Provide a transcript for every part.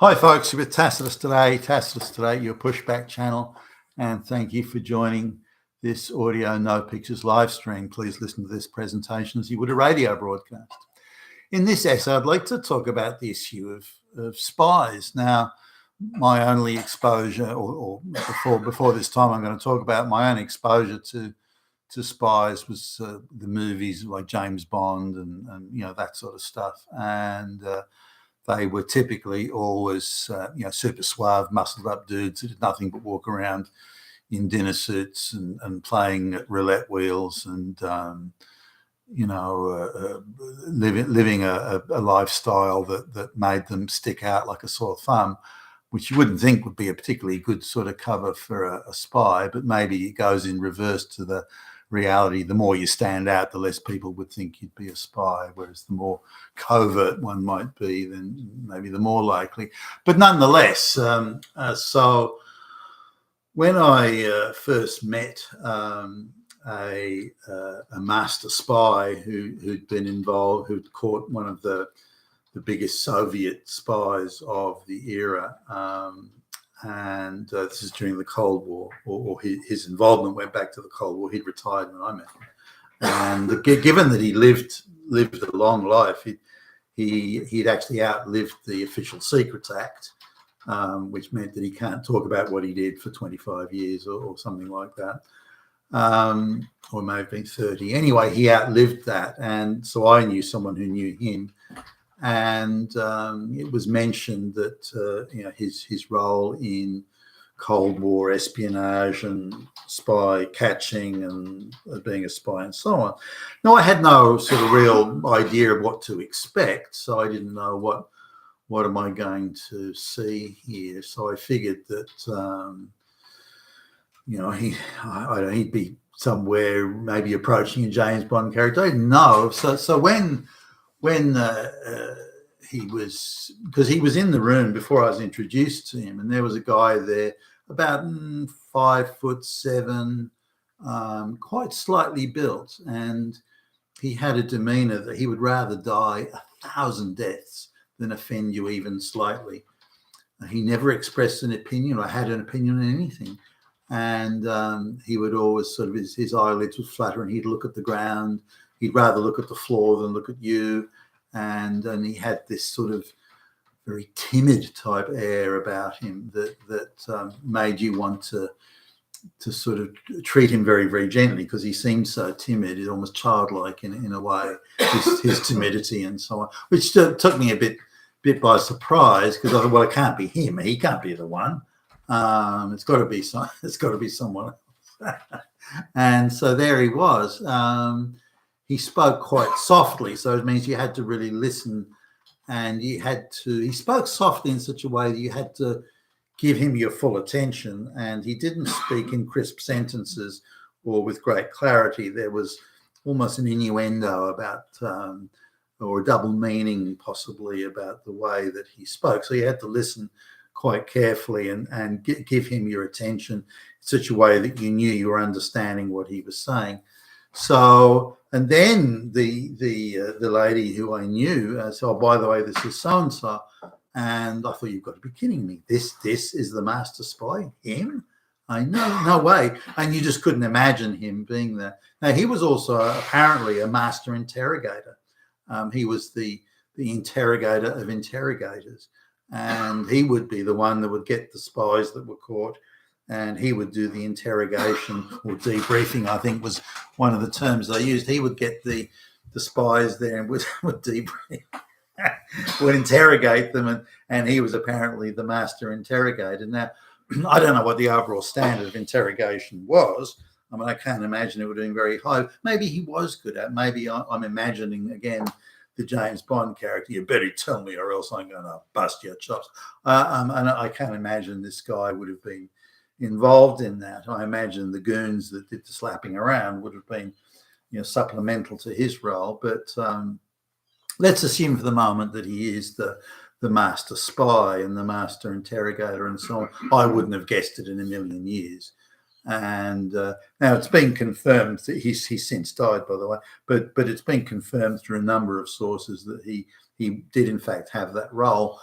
Hi, folks. You're with Tacitus Today, your pushback channel. And thank you for joining this audio no pictures live stream. Please listen to this presentation as you would a radio broadcast. In this essay, I'd like to talk about the issue of spies. Now, my only exposure, or before this time, I'm going to talk about my own exposure to spies was the movies like James Bond and that sort of stuff. And they were typically always, super suave, muscled up dudes who did nothing but walk around in dinner suits and playing at roulette wheels and, living a lifestyle that made them stick out like a sore thumb, which you wouldn't think would be a particularly good sort of cover for a spy, but maybe it goes in reverse to the reality. The more you stand out, the less people would think you'd be a spy, whereas the more covert one might be, then maybe the more likely. But nonetheless, so when I first met a master spy who'd been involved, who'd caught one of the biggest Soviet spies of the era, and this is during the Cold War, or his involvement went back to the Cold War. He'd retired when I met him, and given that he lived a long life, he'd actually outlived the Official Secrets Act, which meant that he can't talk about what he did for 25 years or something like that, or may have been 30. Anyway, he outlived that, and so I knew someone who knew him. And it was mentioned that his role in Cold War espionage and spy catching and being a spy and so on. Now, I had no sort of real idea of what to expect, so I didn't know what am I going to see here. So I figured that he'd be somewhere maybe approaching a James Bond character. I didn't know. So when he was, because he was in the room before I was introduced to him, and there was a guy there about 5'7", quite slightly built, and he had a demeanor that he would rather die 1,000 deaths than offend you even slightly. He never expressed an opinion or had an opinion on anything. And he would always sort of, his eyelids would flutter and he'd look at the ground. He'd rather look at the floor than look at you. And he had this sort of very timid type air about him that made you want to sort of treat him very, very gently, because he seemed so timid. He's almost childlike in a way, his timidity and so on, which took me a bit by surprise, because I thought, well, it can't be him. He can't be the one. It's got to be someone else. And so there he was. He spoke quite softly, so it means you had to really listen, and he spoke softly in such a way that you had to give him your full attention, and he didn't speak in crisp sentences or with great clarity. There was almost an innuendo about, or a double meaning possibly, about the way that he spoke. So you had to listen quite carefully and give him your attention in such a way that you knew you were understanding what he was saying. So, and then the lady who I knew said, "Oh, by the way, this is so and so," and I thought, "You've got to be kidding me! This is the master spy? Him? I know, no way!" And you just couldn't imagine him being there. Now, he was also apparently a master interrogator. He was the interrogator of interrogators, and he would be the one that would get the spies that were caught, and he would do the interrogation, or debriefing, I think was one of the terms they used. He would get the spies there and would debrief, would interrogate them, and he was apparently the master interrogator. Now, I don't know what the overall standard of interrogation was. I mean, I can't imagine it would be very high. Maybe he was good at it. Maybe I'm imagining, again, the James Bond character. You better tell me or else I'm going to bust your chops. And I can't imagine this guy would have been involved in that. I imagine the goons that did the slapping around would have been, supplemental to his role. But let's assume for the moment that he is the master spy and the master interrogator and so on. I wouldn't have guessed it in a million years. And now it's been confirmed that he's since died, by the way, but it's been confirmed through a number of sources that he did in fact have that role.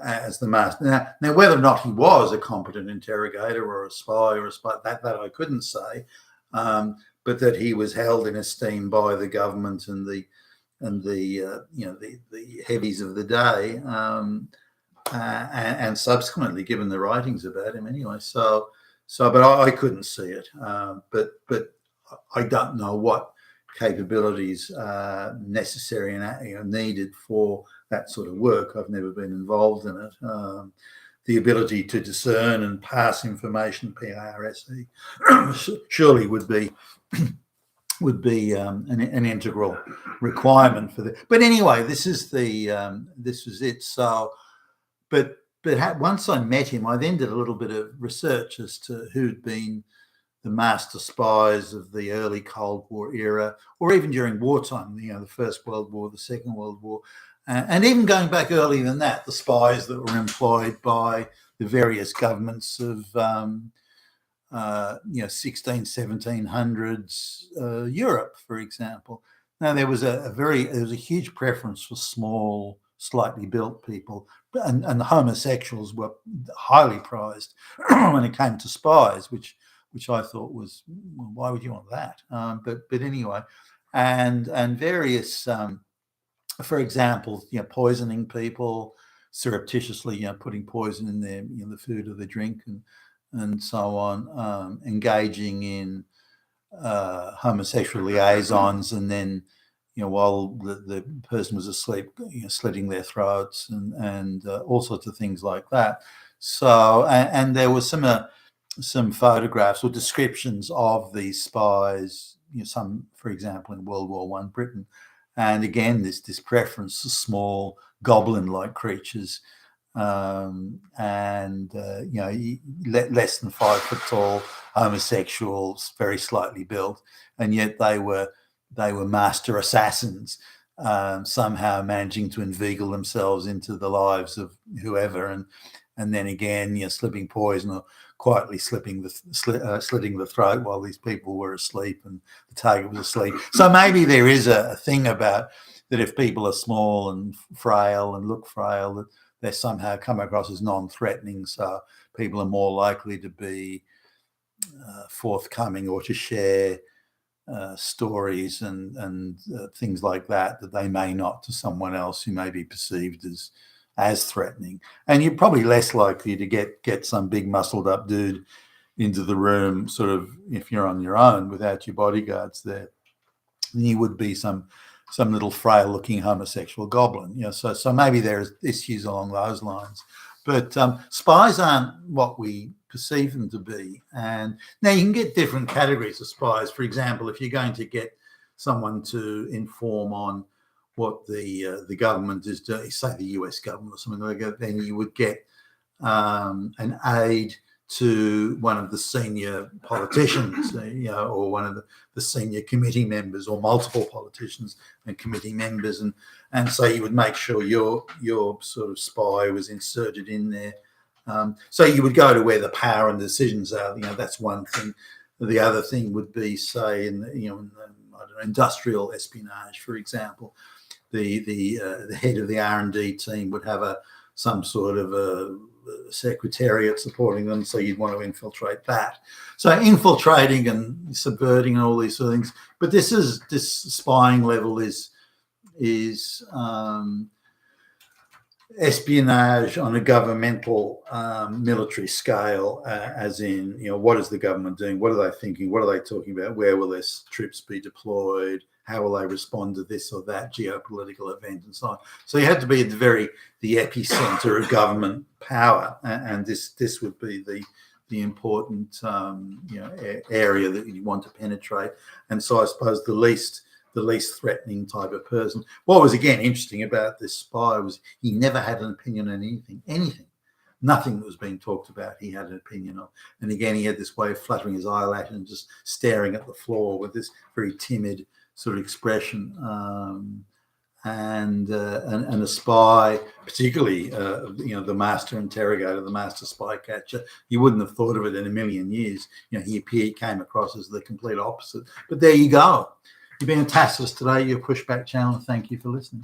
as the master. Now, whether or not he was a competent interrogator or a spy that I couldn't say, but that he was held in esteem by the government and the heavies of the day, and subsequently given the writings about him anyway. But I couldn't see it. But I don't know what capabilities are necessary and needed for that sort of work. I've never been involved in it. The ability to discern and pass information, PARSE, surely would be an integral requirement for that. But anyway, this was it. So, but once I met him, I then did a little bit of research as to who'd been the master spies of the early Cold War era, or even during wartime, the First World War, the Second World War, and even going back earlier than that, the spies that were employed by the various governments of 1700s Europe, for example. Now there was a huge preference for small, slightly built people, and the homosexuals were highly prized when it came to spies, which I thought was, well, why would you want that? But anyway, and various, for example, poisoning people surreptitiously, putting poison in their the food or the drink, and so on, engaging in homosexual liaisons, and then while the person was asleep, slitting their throats, and all sorts of things like that. So and there was some photographs or descriptions of these spies, some, for example, in World War I Britain, and again this preference for small goblin-like creatures, and less than 5 foot tall homosexuals, very slightly built, and yet they were master assassins, somehow managing to inveigle themselves into the lives of whoever, and then again, slipping poison or quietly slitting the throat while these people were asleep and the target was asleep. So maybe there is a thing about that if people are small and frail and look frail, that they somehow come across as non-threatening. So people are more likely to be forthcoming or to share stories and things like that they may not to someone else who may be perceived as threatening. And you're probably less likely to get some big muscled up dude into the room, sort of, if you're on your own without your bodyguards there, than you would be some little frail looking homosexual goblin. So maybe there's issues along those lines. But spies aren't what we perceive them to be. And now you can get different categories of spies. For example, if you're going to get someone to inform on what the government is doing, say the US government or something like that, then you would get an aide to one of the senior politicians, or one of the senior committee members, or multiple politicians and committee members, and so you would make sure your sort of spy was inserted in there. So you would go to where the power and decisions are. That's one thing. The other thing would be, say, in industrial espionage, for example. The head of the R&D team would have some sort of a secretariat supporting them, so you'd want to infiltrate that. So infiltrating and subverting and all these sort of things. But this spying level is espionage on a governmental military scale, as in, what is the government doing? What are they thinking? What are they talking about? Where will their troops be deployed? How will they respond to this or that geopolitical event, and so on? So you had to be at the epicenter of government power, and this would be the important area that you want to penetrate. And so I suppose the least threatening type of person. What was again interesting about this spy was he never had an opinion on anything. Nothing that was being talked about he had an opinion on. And again, he had this way of fluttering his eyelash and just staring at the floor with this very timid sort of expression. And a spy, particularly the master interrogator, the master spy catcher, you wouldn't have thought of it in a million years. He came across as the complete opposite. But there you go. You've been a Tacitus today, your Pushback channel. Thank you for listening.